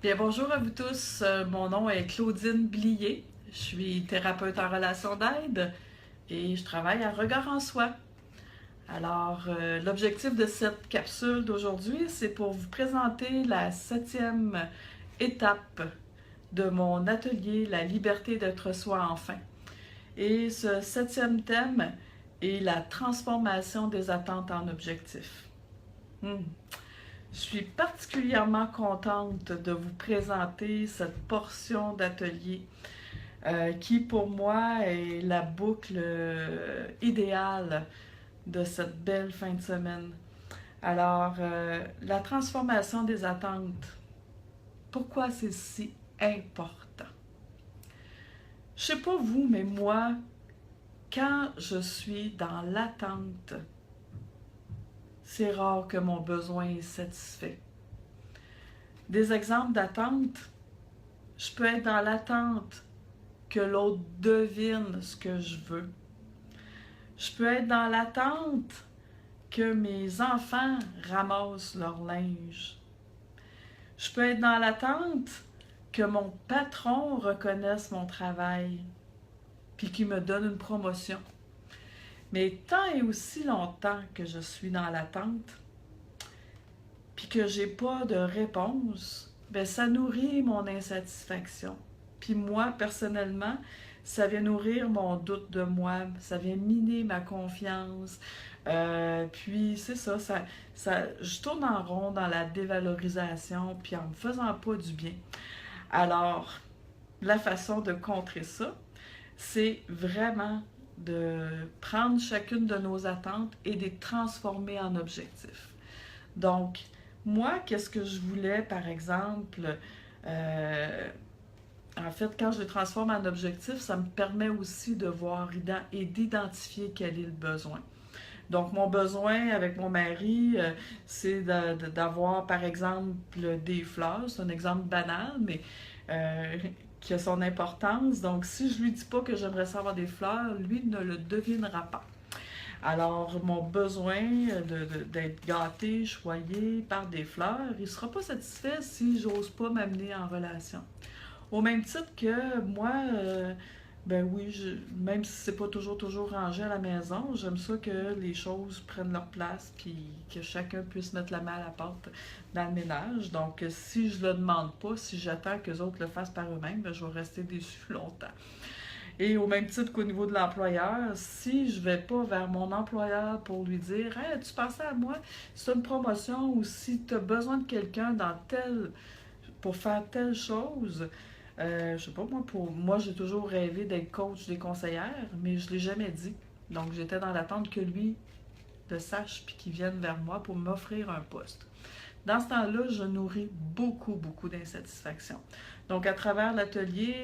Bien, bonjour à vous tous. Mon nom est Claudine Blier. Je suis thérapeute en relation d'aide et je travaille à Regard en Soi. Alors, l'objectif de cette capsule d'aujourd'hui, c'est pour vous présenter la 7e étape de mon atelier La liberté d'être soi enfin. Et ce 7e thème est la transformation des attentes en objectifs. Hmm. Je suis particulièrement contente de vous présenter cette portion d'atelier qui, pour moi, est la boucle idéale de cette belle fin de semaine. Alors, la transformation des attentes, pourquoi c'est si important? Je sais pas vous, mais moi, quand je suis dans l'attente, c'est rare que mon besoin est satisfait. Des exemples d'attente, je peux être dans l'attente que l'autre devine ce que je veux. Je peux être dans l'attente que mes enfants ramassent leur linge. Je peux être dans l'attente que mon patron reconnaisse mon travail puis qu'il me donne une promotion. Mais tant et aussi longtemps que je suis dans l'attente puis que j'ai pas de réponse, ben ça nourrit mon insatisfaction. Puis moi, personnellement, ça vient nourrir mon doute de moi, ça vient miner ma confiance. Puis c'est je tourne en rond dans la dévalorisation, puis en me faisant pas du bien. Alors, la façon de contrer ça, c'est vraiment de prendre chacune de nos attentes et de les transformer en objectifs. Donc, moi, qu'est-ce que je voulais, par exemple, euh, en fait, quand je le transforme en objectif, ça me permet aussi de voir et d'identifier quel est le besoin. Donc, mon besoin avec mon mari, c'est d'avoir, par exemple, des fleurs. C'est un exemple banal, mais euh, qui a son importance. Donc, si je lui dis pas que j'aimerais savoir des fleurs, lui ne le devinera pas. Alors, mon besoin d'être gâté, choyé par des fleurs, il ne sera pas satisfait si j'ose pas m'amener en relation. Au même titre que moi, ben oui, même si c'est pas toujours rangé à la maison, j'aime ça que les choses prennent leur place puis que chacun puisse mettre la main à la pâte dans le ménage. Donc, si je le demande pas, si j'attends que les autres le fassent par eux-mêmes, ben, je vais rester déçue longtemps. Et au même titre qu'au niveau de l'employeur, si je vais pas vers mon employeur pour lui dire hey, tu pensais à moi, c'est une promotion ou si tu as besoin de quelqu'un pour faire telle chose, je sais pas moi, moi j'ai toujours rêvé d'être coach des conseillères, mais je l'ai jamais dit. Donc j'étais dans l'attente que lui le sache puis qu'il vienne vers moi pour m'offrir un poste. Dans ce temps-là, je nourris beaucoup d'insatisfaction. Donc, à travers l'atelier,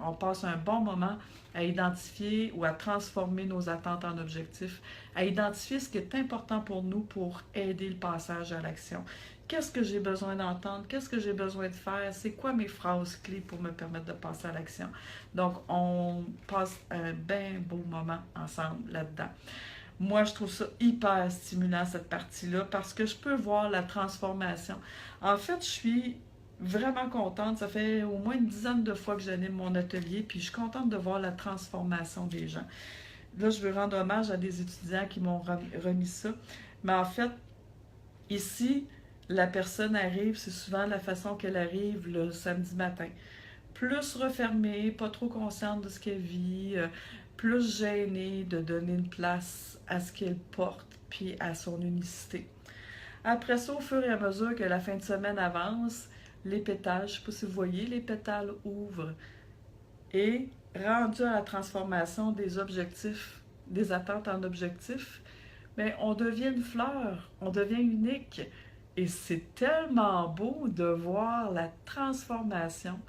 on passe un bon moment à identifier ou à transformer nos attentes en objectifs, à identifier ce qui est important pour nous pour aider le passage à l'action. Qu'est-ce que j'ai besoin d'entendre? Qu'est-ce que j'ai besoin de faire? C'est quoi mes phrases clés pour me permettre de passer à l'action? Donc, on passe un bien beau moment ensemble là-dedans. Moi, je trouve ça hyper stimulant, cette partie-là, parce que je peux voir la transformation. En fait, je suis vraiment contente. Ça fait au moins une dizaine de fois que j'anime mon atelier, puis je suis contente de voir la transformation des gens. Là, je veux rendre hommage à des étudiants qui m'ont remis ça. Mais en fait, ici, la personne arrive, c'est souvent la façon qu'elle arrive le samedi matin. Plus refermée, pas trop consciente de ce qu'elle vit, plus gênée de donner une place à ce qu'elle porte puis à son unicité. Après ça, au fur et à mesure que la fin de semaine avance, les pétales, je ne sais pas si vous voyez, les pétales ouvrent et rendu à la transformation des objectifs, des attentes en objectifs, mais on devient une fleur, on devient unique. Et c'est tellement beau de voir la transformation.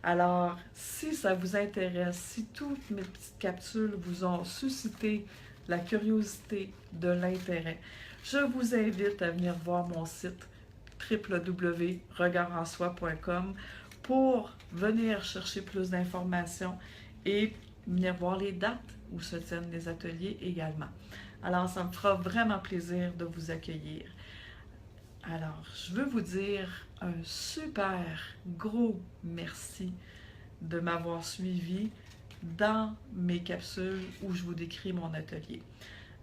Alors, si ça vous intéresse, si toutes mes petites capsules vous ont suscité la curiosité, de l'intérêt, je vous invite à venir voir mon site www.regardenssoi.com pour venir chercher plus d'informations et venir voir les dates où se tiennent les ateliers également. Alors, ça me fera vraiment plaisir de vous accueillir. Alors, je veux vous dire un super gros merci de m'avoir suivi dans mes capsules où je vous décris mon atelier.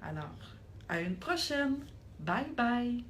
Alors, à une prochaine. Bye bye!